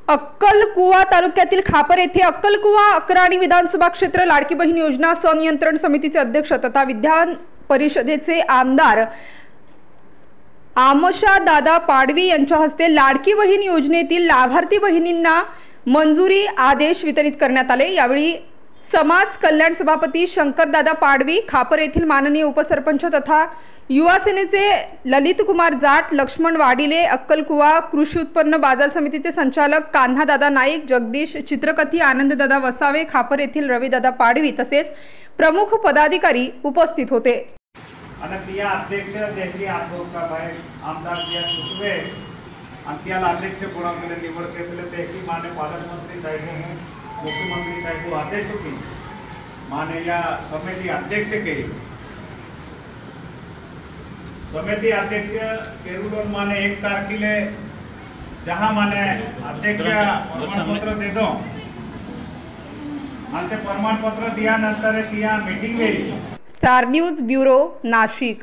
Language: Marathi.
अक्कलकुवा तालुक्यातील खापर येथे अक्कलकुवा अक्राणी विधानसभा क्षेत्र लाडकी बहीण योजना संनियंत्रण समितीचे अध्यक्ष तथा विधान परिषदेचे आमदार आमोशा दादा पाडवी यांच्या हस्ते लाडकी बहीण योजनेतील लाभार्थी बहिणींना मंजुरी आदेश वितरित करण्यात आले। यावेळी समाज कल्याण सभापती शंकरदादा पाडवी, खापर येथील माननीय उपसरपंच तथा युवा सेनेचे ललित कुमार जाट, लक्ष्मण वाडिले, अक्कलकुवा कृषी उत्पन्न बाजार समितीचे संचालक कान्हादादा नाईक, जगदीश चित्रकथी, आनंददादा वसावे, खापर येथील रविदादा पाडवी तसेच प्रमुख पदाधिकारी उपस्थित होते। अध्यक्ष देखील आमदार सुचवे अध्यक्ष निवड देखील मान्य पालकमंत्री साहेब, मुख्यमंत्री साहेब आदेश की माने या समिति अध्यक्ष के समिति अध्यक्ष केरुडोल माने 1 तारखेले जहां माने अध्यक्ष प्रमाणपत्र दे दो आणि ते प्रमाणपत्र दिल्यानंतर ती मीटिंग होईल। Star news bureau, Nashik.